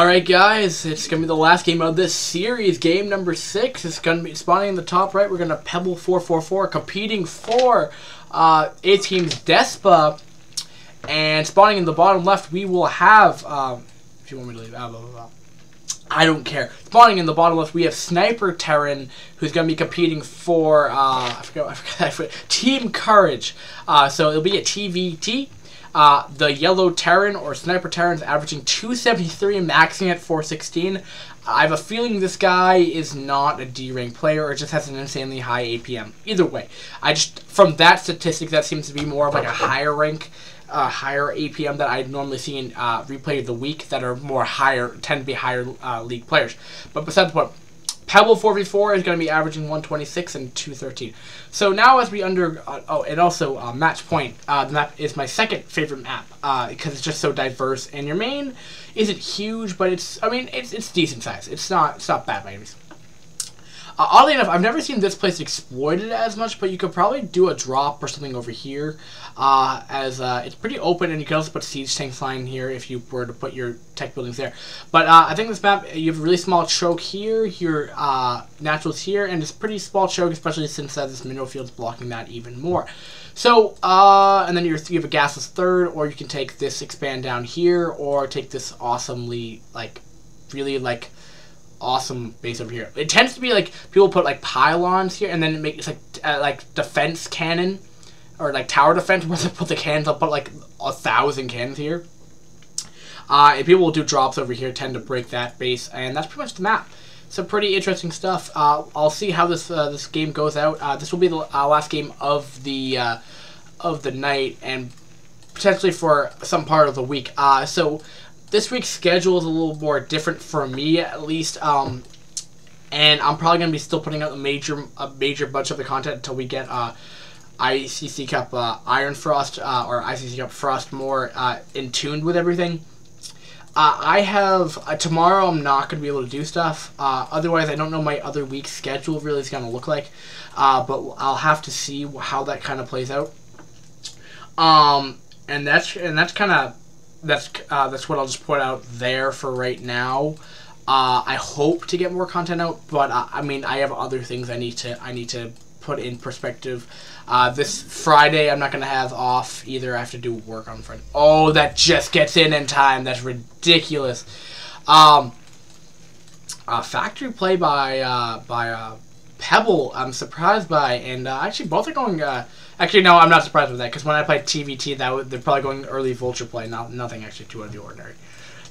Alright guys, it's going to be the last game of this series, game number 6. It's going to be spawning in the top right. We're going to Pebble444 competing for A Team's DeSPA. And spawning in the bottom left, we will have, if you want me to leave, I don't care. Spawning in the bottom left, we have SniperTerran, who's going to be competing for, I forgot, Team Courage. So it'll be a TVT. The yellow Terran or SniperTerran is averaging 273 and maxing at 416. I have a feeling this guy is not a D rank player or just has an insanely high APM. Either way, from that statistic, that seems to be more of like a higher rank, higher APM that I normally see in replay of the week that are more higher, tend to be higher league players. But besides the point, Pebble444 is going to be averaging 126 and 213. So now as we and also Match Point, the map is my second favorite map because it's just so diverse, and your main isn't huge, but it's decent size. It's not bad by any means. Oddly enough, I've never seen this place exploited as much, but you could probably do a drop or something over here, as it's pretty open, and you can also put siege tanks flying here if you were to put your tech buildings there. But I think this map, you have a really small choke here, your naturals here, and it's pretty small choke, especially since this mineral field's blocking that even more. So, and then you have a gasless third, or you can take this expand down here, or take this awesomely, really awesome base over here. It tends to be like people put like pylons here, and then it's like defense cannon or like tower defense where they put the cannons. I'll put like 1,000 cannons here. And people will do drops over here, tend to break that base, and that's pretty much the map. Some pretty interesting stuff. I'll see how this game goes out. This will be the last game of the night, and potentially for some part of the week. So this week's schedule is a little more different for me, at least, and I'm probably going to be still putting out a major bunch of the content until we get ICC Cup Iron Frost or ICC Cup Frost more in tune with everything. I have tomorrow. I'm not going to be able to do stuff. Otherwise, I don't know my other week's schedule really is going to look like, but I'll have to see how that kind of plays out. And that's what I'll just put out there for right now. I hope to get more content out, but I have other things I need to put in perspective. This Friday I'm not gonna have off either. I have to do work on Friday. Oh, that just gets in time. That's ridiculous. Factory play by Pebble, I'm surprised by, and actually both are going. Actually, no, I'm not surprised with that, because when I played TVT, they're probably going early vulture play. Nothing actually too out of the ordinary.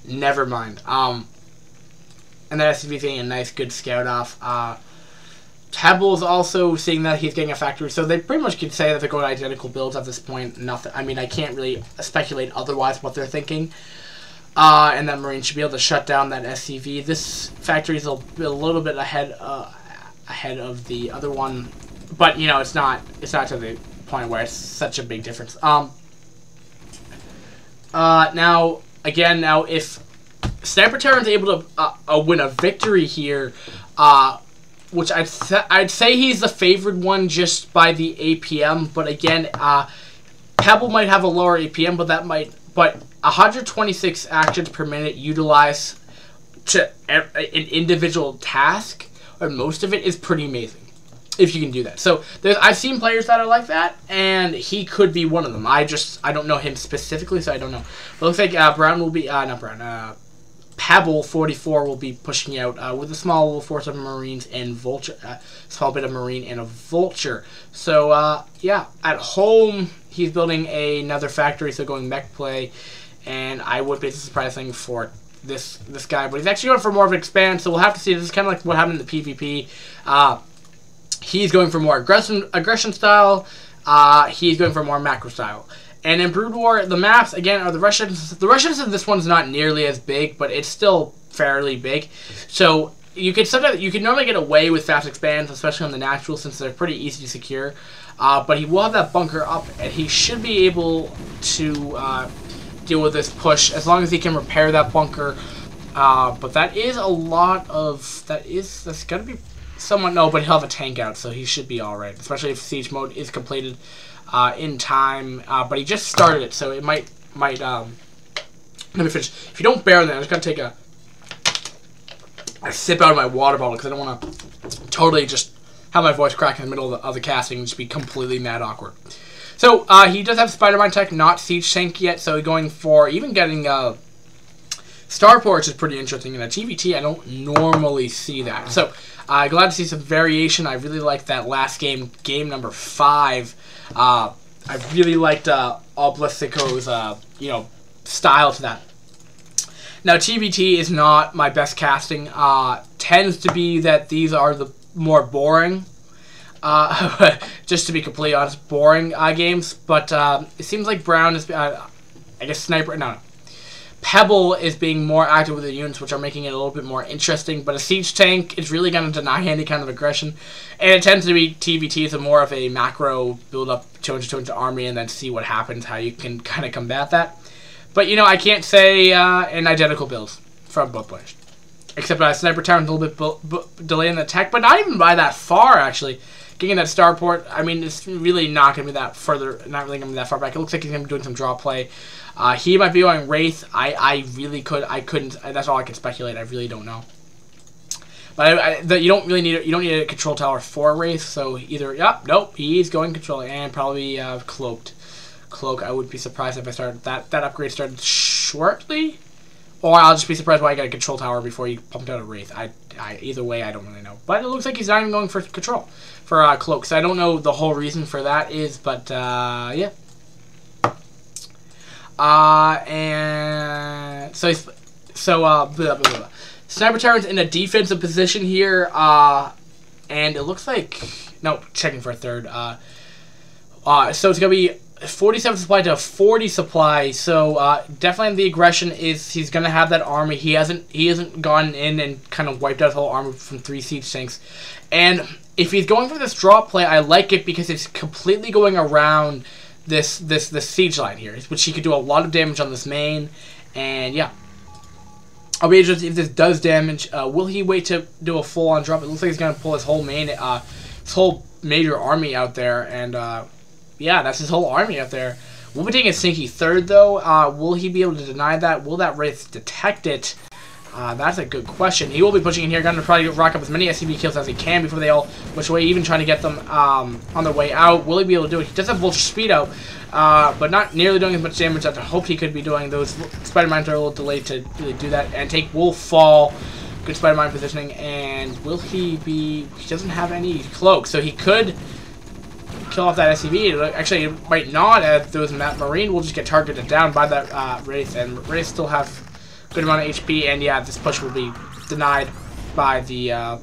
Never mind. And then SCV getting a nice, good scout off. Pebble's also seeing that he's getting a factory, so they pretty much could say that they're going identical builds at this point. Nothing. I can't really speculate otherwise what they're thinking. And that Marine should be able to shut down that SCV. This factory is a little bit ahead of the other one, but it's not to the point where it's such a big difference. Now if SniperTerran's able to win a victory here, which I'd say he's the favored one just by the APM, but again, Pebble might have a lower APM, but 126 actions per minute utilized to an individual task, or most of it, is pretty amazing if you can do that. So I've seen players that are like that, and he could be one of them. I don't know him specifically, so I don't know. But it looks like Brown will be Pebble444 will be pushing out with a small little force of Marines and Vulture, small bit of Marine and a Vulture. So yeah, at home he's building another factory, so going mech play, and I would be surprising for this guy, but he's actually going for more of an expand, so we'll have to see. This is kind of like what happened in the PvP. He's going for more aggression style. He's going for more macro style. And in Brood War, the maps, again, are the Russians. The Russians in this one's not nearly as big, but it's still fairly big. So you could normally get away with fast expands, especially on the natural, since they're pretty easy to secure. But he will have that bunker up, and he should be able to deal with this push as long as he can repair that bunker. But that is a lot of that's gonna be somewhat but he'll have a tank out, so he should be all right, especially if siege mode is completed in time. But he just started it, so it might let me finish. If you don't bear that, I'm just gonna take a I sip out of my water bottle because I don't want to totally just have my voice crack in the middle of the casting and just be completely mad awkward. So, he does have Spider-Man tech, not Siege Tank yet, so going for even getting Starport, which is pretty interesting. In a GVT, I don't normally see that. So, glad to see some variation. I really liked that last game, game number 5. I really liked Oblistico's, style to that. Now, TBT is not my best casting. Tends to be that these are the more boring, just to be completely honest, boring games. But it seems like Brown is, I guess Pebble is being more active with the units, which are making it a little bit more interesting. But a Siege Tank is really going to deny any kind of aggression. And it tends to be TBT, so more of a macro build up 200 army and then see what happens, how you can kind of combat that. But, I can't say an identical build from both players. Except SniperTerran a little bit delay in the tech, but not even by that far, actually. Getting that Starport, I mean, it's really not going to be that further, not really going to be that far back. It looks like he's going to be doing some draw play. He might be going Wraith. I couldn't, that's all I can speculate. I really don't know. But you don't need a control tower for Wraith, so either, nope, he's going control, and probably Cloaked. Cloak, I would be surprised if I started that upgrade started shortly, or I'll just be surprised why I got a control tower before you pumped out a Wraith. Either way, I don't really know, but it looks like he's not even going for control for Cloak, so I don't know the whole reason for that is, but yeah. And so SniperTerran's in a defensive position here, and it looks like checking for a third. So it's gonna be 47 supply to 40 supply, so definitely the aggression is he's gonna have that army. He hasn't gone in and kind of wiped out his whole army from 3 Siege Tanks. And if he's going for this drop play, I like it because it's completely going around this siege line here, which he could do a lot of damage on this main. And yeah, I'll be interested if this does damage. Will he wait to do a full on drop? It looks like he's gonna pull his whole main, his whole major army out there, and yeah, that's his whole army out there. We'll be taking a sneaky third, though. Will he be able to deny that? Will that Wraith detect it? That's a good question. He will be pushing in here. Going to probably rack up as many SCV kills as he can before they all push away, even trying to get them on their way out. Will he be able to do it? He does have Vulture Speed out, but not nearly doing as much damage as I hoped he could be doing. Those Spider-Mines are a little delayed to really do that. And take Wolf Fall. Good Spider-Mine positioning. And will he be... He doesn't have any cloak, so he could kill off that SCV. Actually, it might not, as those Marine will just get targeted down by that Wraith, and Wraith still have a good amount of HP, and yeah, this push will be denied by the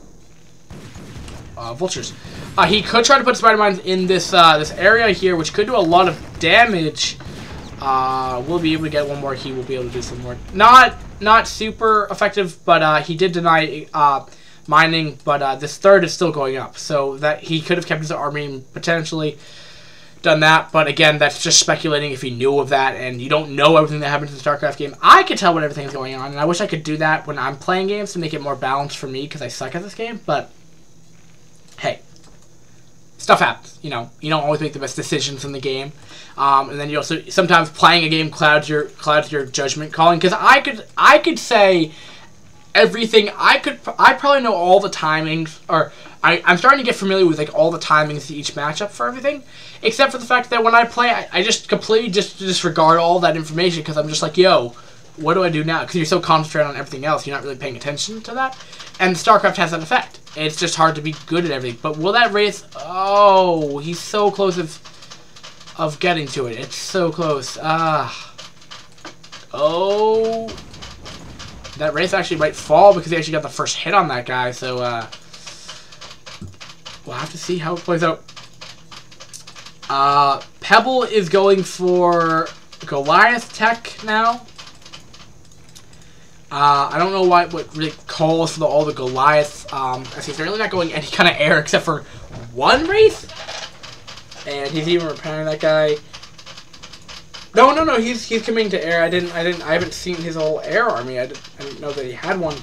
Vultures. He could try to put Spider-Mines in this this area here, which could do a lot of damage. We'll be able to get one more. He will be able to do some more. Not super effective, but he did deny mining, but this third is still going up, so that he could have kept his army and potentially done that, but again, that's just speculating if he knew of that, and you don't know everything that happens in the StarCraft game. I can tell what everything is going on, and I wish I could do that when I'm playing games to make it more balanced for me, because I suck at this game, but hey, stuff happens, you don't always make the best decisions in the game, and then you also, sometimes playing a game clouds your judgment calling, because I could say everything. I probably know all the timings, or I'm starting to get familiar with like all the timings to each matchup for everything, except for the fact that when I play, I just completely disregard all that information because I'm just like, yo, what do I do now? Because you're so concentrated on everything else, you're not really paying attention to that. And StarCraft has that effect. It's just hard to be good at everything. But will that Wraith? Oh, he's so close of getting to it. It's so close. Oh. That Wraith actually might fall because he actually got the first hit on that guy, so we'll have to see how it plays out. Pebble is going for Goliath tech now. I don't know what really calls for all the Goliath. As he's really not going any kind of air except for one Wraith, and he's even repairing that guy. No, he's coming to air. I haven't seen his whole air army. I didn't know that he had one.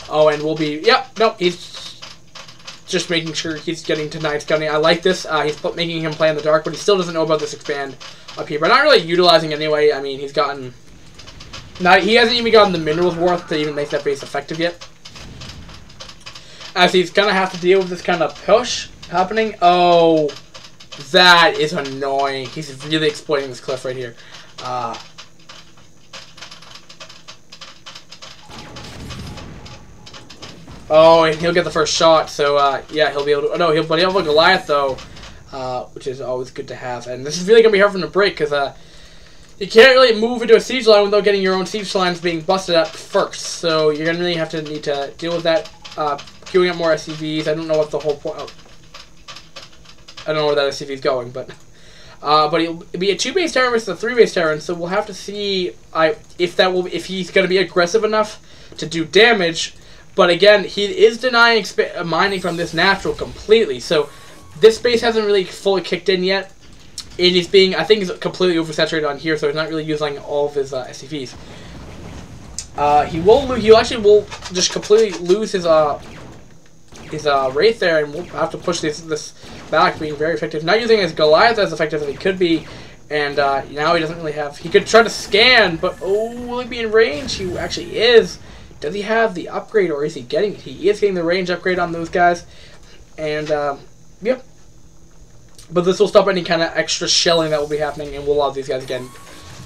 Oh, and we'll be, he's just making sure he's getting to Night Scouting. I like this. He's making him play in the dark, but he still doesn't know about this expand up here. But not really utilizing anyway. I mean, he hasn't even gotten the minerals worth to even make that base effective yet. as he's going to have to deal with this kind of push happening. Oh, that is annoying. He's really exploiting this cliff right here. Oh, and he'll get the first shot, so, yeah, he'll be able to... Oh, no, but he'll have a Goliath, though, which is always good to have. And this is really going to be hard for him to break, because, you can't really move into a siege line without getting your own siege lines being busted at first. So you're going to really have to need to deal with that, queuing up more SCVs. I don't know what the whole point... Oh, I don't know where that SCV is going, but it'll be a 2-base Terran versus a 3-base Terran, so we'll have to see if he's going to be aggressive enough to do damage. But again, he is denying mining from this natural completely, so this base hasn't really fully kicked in yet. And he's being, I think he's completely oversaturated on here, so he's not really using all of his SCVs. He actually will just completely lose his Wraith there, and we'll have to push this back, being very effective. Not using his Goliath as effective as he could be, and now he doesn't really have... He could try to scan, but will he be in range? He actually is. Does he have the upgrade, or is he getting it? He is getting the range upgrade on those guys, and yep. But this will stop any kind of extra shelling that will be happening, and we'll allow these guys again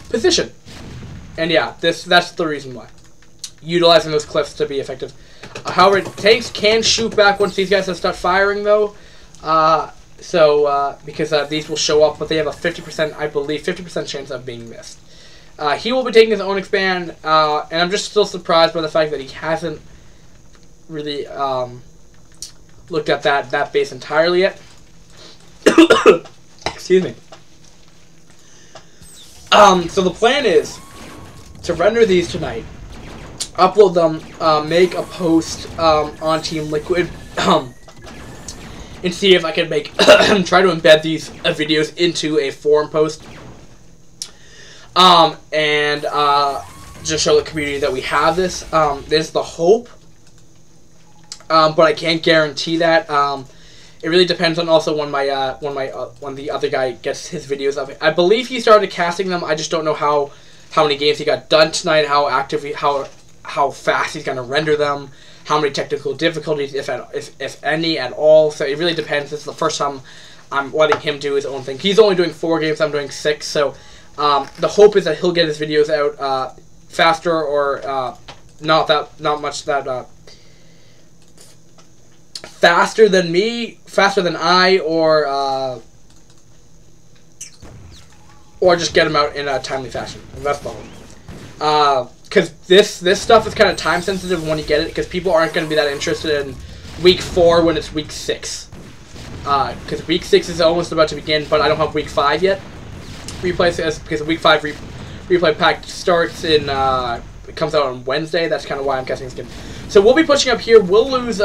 position. And yeah, that's the reason why. Utilizing those cliffs to be effective. However, tanks can shoot back once these guys have start firing, though. Because these will show up, but they have a 50%, I believe, 50% chance of being missed. He will be taking his own expand, and I'm just still surprised by the fact that he hasn't really looked at that base entirely yet. Excuse me. So the plan is to render these tonight, upload them, make a post on Team Liquid, and see if I can make try to embed these videos into a forum post, and just show the community that we have this. There's the hope, but I can't guarantee that. It really depends on also when when the other guy gets his videos up. I believe he started casting them. I just don't know how many games he got done tonight, how active, how fast he's gonna render them, how many technical difficulties, if any at all. So it really depends. This is the first time I'm letting him do his own thing. He's only doing 4 games. I'm doing 6. So the hope is that he'll get his videos out faster, or not much that. Faster than me, faster than I, or just get them out in a timely fashion. That's the hope. Because this stuff is kind of time sensitive when you get it, because people aren't going to be that interested in week 4 when it's week 6. Because week 6 is almost about to begin, but I don't have week 5 yet. Replay says because week 5 replay pack starts in. It comes out on Wednesday. That's kind of why I'm guessing it's good. So we'll be pushing up here. We'll lose.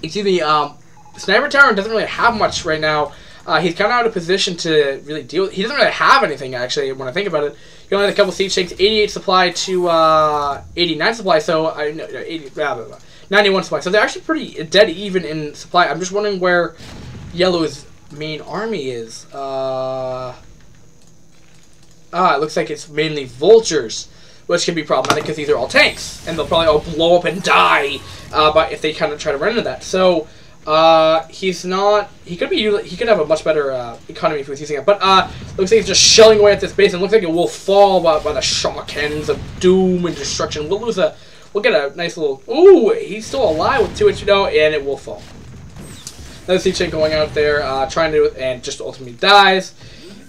Excuse me, SniperTerran doesn't really have much right now. He's kind of out of position to really deal with. He doesn't really have anything, actually, when I think about it. He only had a couple siege tanks, 88 supply to 89 supply, so 91 supply. So they're actually pretty dead even in supply. I'm just wondering where Yellow's main army is. It looks like it's mainly vultures, which can be problematic because these are all tanks, and they'll probably all blow up and die but if they kind of try to run into that. So he's not. He could have a much better economy if he was using it. But looks like he's just shelling away at this base, and looks like it will fall by the shock cannons of doom and destruction. We'll get a nice little. Ooh, he's still alive with 2 HO, and it will fall. Another siege tank going out there, trying to, and just ultimately dies,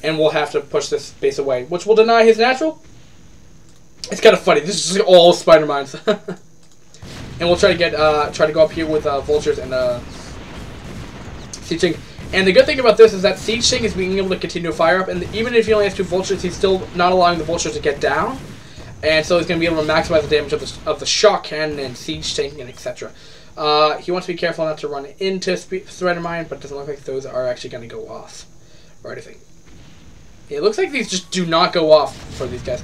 and we'll have to push this base away, which will deny his natural. It's kind of funny. This is just all spider mines, and we'll try to go up here with vultures and siege tank. And the good thing about this is that siege tank is being able to continue to fire up, and even if he only has 2 vultures, he's still not allowing the vultures to get down, and so he's going to be able to maximize the damage of the shock cannon and siege tank and etc. He wants to be careful not to run into spider mine, but it doesn't look like those are actually going to go off or anything. It looks like these just do not go off for these guys.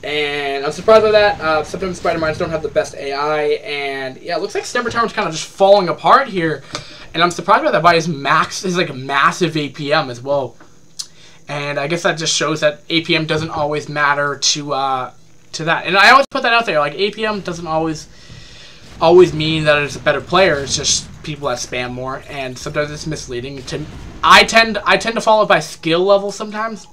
And I'm surprised by that. Sometimes spider mines don't have the best AI, and yeah, it looks like SniperTerran's kind of just falling apart here. And I'm surprised by that, by his like massive APM as well. And I guess that just shows that APM doesn't always matter to that. And I always put that out there, like APM doesn't always always mean that it's a better player. It's just people that spam more, and sometimes it's misleading. I tend to follow it by skill level sometimes.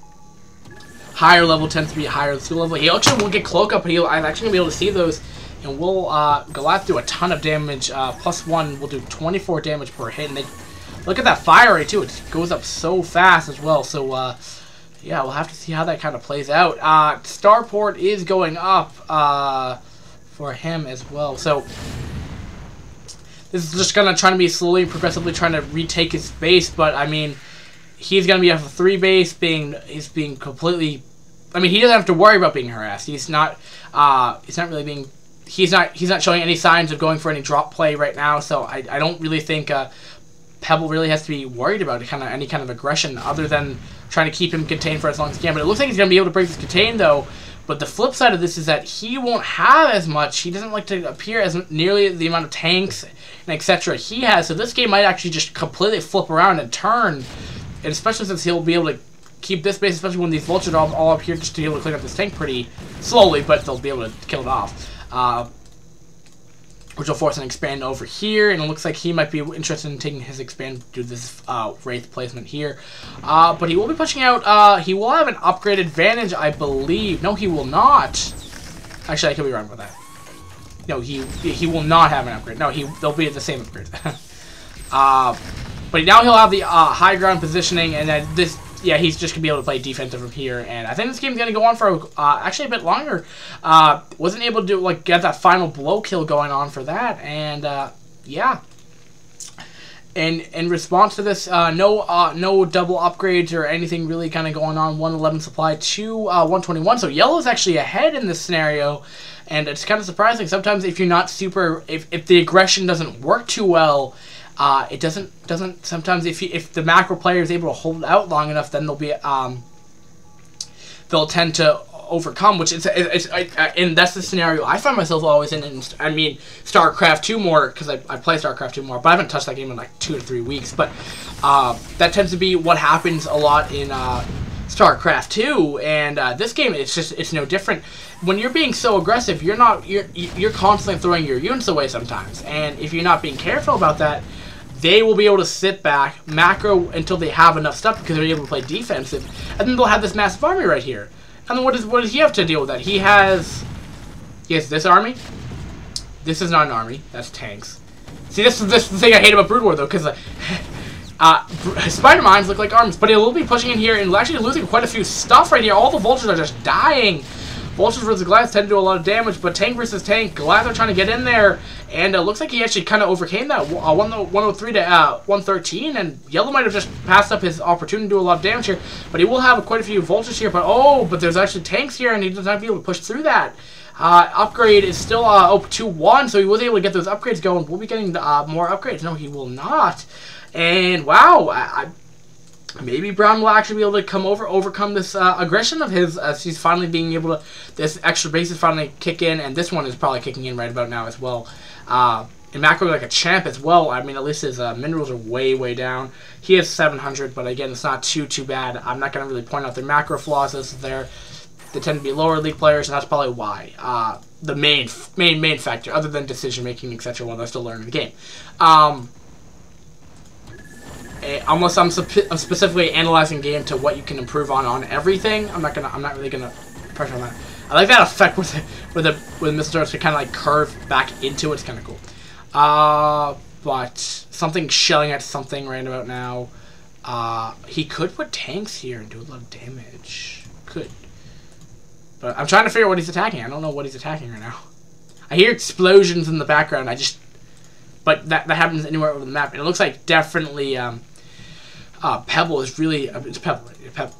Higher level tends to be higher skill level. He actually won't get cloak up, but I'm actually gonna be able to see those, and we'll Goliath do a ton of damage. +1 will do 24 damage per hit, and they look at that fire rate too. It goes up so fast as well. So yeah, we'll have to see how that kind of plays out. Starport is going up for him as well. So this is just gonna try to be slowly and progressively trying to retake his base, but I mean, he's gonna be off a 3 base, he's being completely. I mean, he doesn't have to worry about being harassed. He's not really being. He's not showing any signs of going for any drop play right now. So I don't really think Pebble really has to be worried about any kind of aggression other than trying to keep him contained for as long as he can. But it looks like he's gonna be able to break this contain though. But the flip side of this is that he won't have as much. He doesn't like to appear as nearly the amount of tanks and etc. he has. So this game might actually just completely flip around and turn. And especially since he'll be able to keep this base, especially when these vultures are all up here, just to be able to clean up this tank pretty slowly, but they'll be able to kill it off. Which will force an expand over here, and it looks like he might be interested in taking his expand to this Wraith placement here. But he will be pushing out, he will have an upgrade advantage, I believe. No, he will not. Actually, I could be wrong about that. No, he will not have an upgrade. No, they'll be at the same upgrade. But now he'll have the high ground positioning, and then he's just going to be able to play defensive from here. And I think this game's going to go on for actually a bit longer. Wasn't able to get that final blow kill going on for that. And yeah. And in response to this, no double upgrades or anything really kind of going on. 111 supply to 121. So yellow's actually ahead in this scenario. And it's kind of surprising. Sometimes if you're not super, if the aggression doesn't work too well, it doesn't sometimes if the macro player is able to hold out long enough, then they'll tend to overcome, which and that's the scenario I find myself always in. And I mean, StarCraft 2 more, because I play StarCraft 2 more, but I haven't touched that game in like 2 to 3 weeks. But that tends to be what happens a lot in StarCraft 2, and this game it's no different. When you're being so aggressive, you're constantly throwing your units away sometimes, and if you're not being careful about that, they will be able to sit back, macro until they have enough stuff because they're able to play defensive, and then they'll have this massive army right here. And then what does he have to deal with that? He has this army. This is not an army. That's tanks. See, this is the thing I hate about Brood War though, because spider mines look like armies, but it will be pushing in here and actually losing quite a few stuff right here. All the vultures are just dying. Vultures versus Goliath tend to do a lot of damage, but tank versus tank, Goliath are trying to get in there, and it looks like he actually kind of overcame that 103 to 113, and yellow might have just passed up his opportunity to do a lot of damage here, but he will have quite a few vultures here, but there's actually tanks here, and he does not be able to push through that. Upgrade is still 2-1, so he was able to get those upgrades going. We'll be getting more upgrades. No, he will not. And wow, maybe Brown will actually be able to overcome this aggression of his, as he's finally being able to, this extra base is finally kick in, and this one is probably kicking in right about now as well. And macro like a champ as well. I mean, at least his minerals are way down. He has 700, but again, it's not too bad. I'm not going to really point out their macro flaws as they tend to be lower league players, and that's probably why. The main factor, other than decision making, etc. While they're still learning the game. Unless I'm specifically analyzing game to what you can improve on everything, I'm not really gonna pressure on that. I like that effect with Mr. Starts to kind of like curve back into it. It's kind of cool. But something shelling at something right about now. He could put tanks here and do a lot of damage. Could. But I'm trying to figure out what he's attacking. I don't know what he's attacking right now. I hear explosions in the background. But that happens anywhere over the map, and it looks like definitely Pebble is really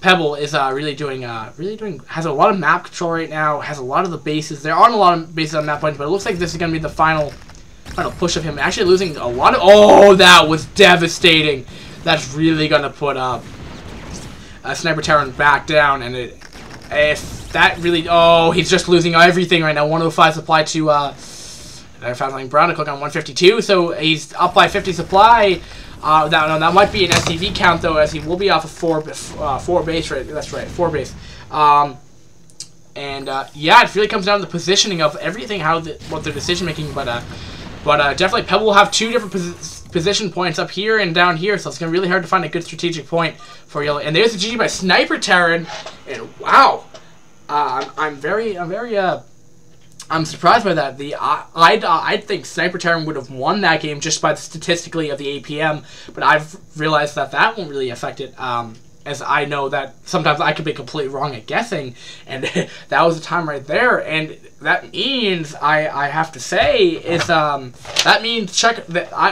Pebble is really doing has a lot of map control right now. Has a lot of the bases. There aren't a lot of bases on map points, but it looks like this is going to be the final push of him. Actually losing a lot of. Oh, that was devastating. That's really going to put SniperTerran back down, and if that really. Oh, he's just losing everything right now. 105 supply to. I found something brown to click on 152, so he's up by 50 supply. That might be an SCV count though, as he will be off of 4 base. Right, that's right, 4 base. Yeah, it really comes down to the positioning of everything, what their decision making. But But definitely Pebble will have 2 different position points up here and down here, so it's going to be really hard to find a good strategic point for Yellow. And there's the GG by SniperTerran, and wow, I'm surprised by that. I think SniperTerran would have won that game just by the statistically of the APM, but I've realized that won't really affect it. As I know that sometimes I could be completely wrong at guessing, and that was the time right there. And that means I have to say is that means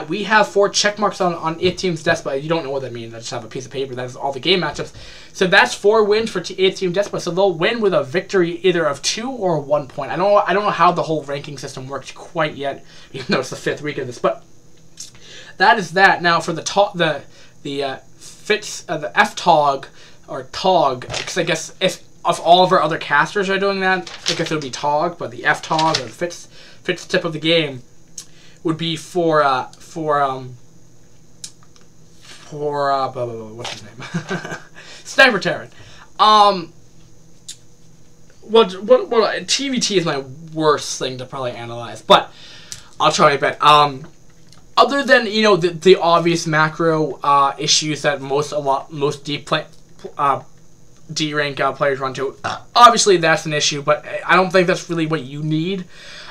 we have 4 check marks on it team's DeSPA. You don't know what that means. I just have a piece of paper that is all the game matchups. So that's 4 wins for it team DeSPA. So they'll win with a victory either of 2 or 1 point. I don't know how the whole ranking system works quite yet, even though it's the 5th week of this. But that is that. Now for the F-Tog, or Tog, because I guess if all of our other casters are doing that, I guess it would be Tog, but the F-Tog, or the Fitz tip of the game, would be for what's his name? SniperTerran. What TVT is my worst thing to probably analyze, but I'll try my best. Other than, you know, the obvious macro issues that most D-rank players run to, obviously that's an issue, but I don't think that's really what you need,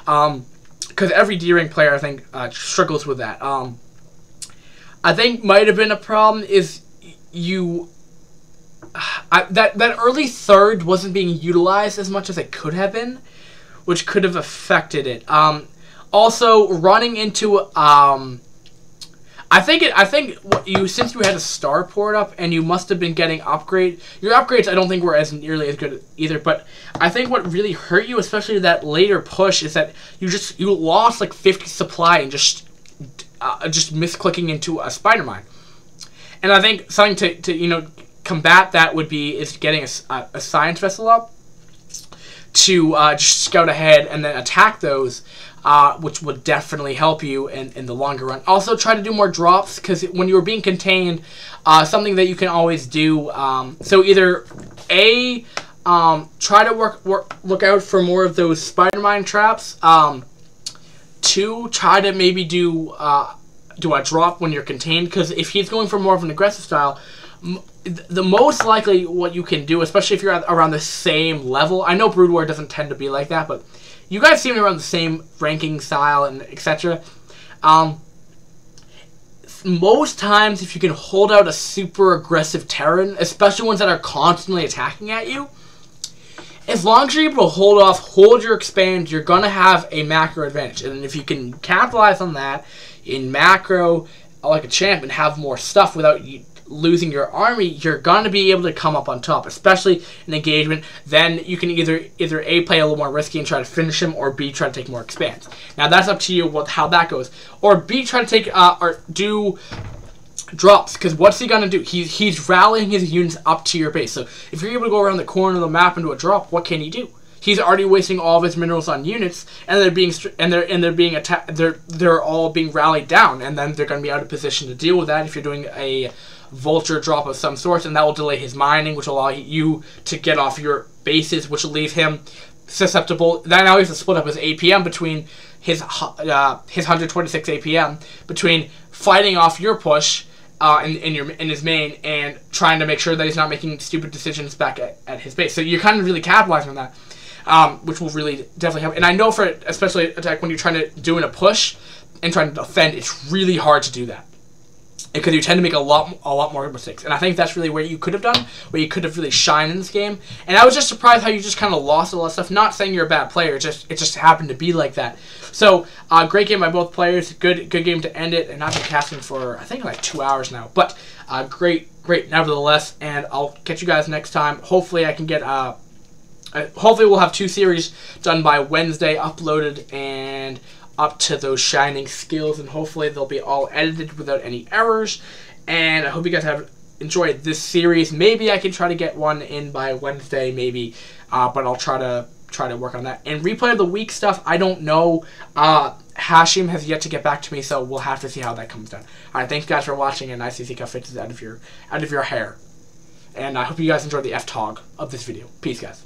because every D-rank player, I think, struggles with that. I think might have been a problem is that early third wasn't being utilized as much as it could have been, which could have affected it. Also, running into I think since you had a starport up and you must have been getting your upgrades I don't think were as nearly as good either. But I think what really hurt you, especially that later push, is that you lost like 50 supply and just misclicking into a spider mine. And I think something to combat that is getting a science vessel up to just scout ahead and then attack those, which would definitely help you in the longer run. Also, try to do more drops, because when you're being contained, something that you can always do, so either A, try to look out for more of those spider mine traps, 2, try to maybe do a drop when you're contained, because if he's going for more of an aggressive style, the most likely what you can do, especially if you're around the same level, I know Brood War doesn't tend to be like that, but you guys seem around the same ranking style and etc. Most times, if you can hold out a super aggressive Terran, especially ones that are constantly attacking at you, as long as you're able to hold your expand, you're going to have a macro advantage. And if you can capitalize on that in macro, like a champ, and have more stuff without losing your army, you're going to be able to come up on top, especially in engagement. Then you can either A, play a little more risky and try to finish him, or B, try to take more expands. Now that's up to you how that goes. Or B, try to take or do drops, because what's he going to do? He's rallying his units up to your base. So if you're able to go around the corner of the map into a drop, what can he do? He's already wasting all of his minerals on units, and they're all being rallied down, and then they're going to be out of position to deal with that if you're doing a vulture drop of some sort, and that will delay his mining, which will allow you to get off your bases, which will leave him susceptible. Now he has to split up his APM between his 126 APM between fighting off your push in his main and trying to make sure that he's not making stupid decisions back at his base. So you're kind of really capitalizing on that, which will really definitely help. And I know for especially attack when you're trying to do a push and trying to defend, it's really hard to do that, because you tend to make a lot more mistakes. And I think that's really where you could have done, where you could have really shined in this game. And I was just surprised how you just kind of lost a lot of stuff. Not saying you're a bad player, it just happened to be like that. So, great game by both players. Good game to end it. And I've been casting for, I think, like 2 hours now. But, great nevertheless. And I'll catch you guys next time. Hopefully I can get, hopefully we'll have 2 series done by Wednesday, uploaded, and up to those shining skills, and hopefully they'll be all edited without any errors. And I hope you guys have enjoyed this series. Maybe I can try to get one in by Wednesday, maybe, but I'll try to work on that. And replay of the week stuff, I don't know. Hashim has yet to get back to me, so we'll have to see how that comes down. All right, thanks guys for watching, and nice to see how fit is out of your hair. And I hope you guys enjoyed the F-Tog of this video. Peace, guys.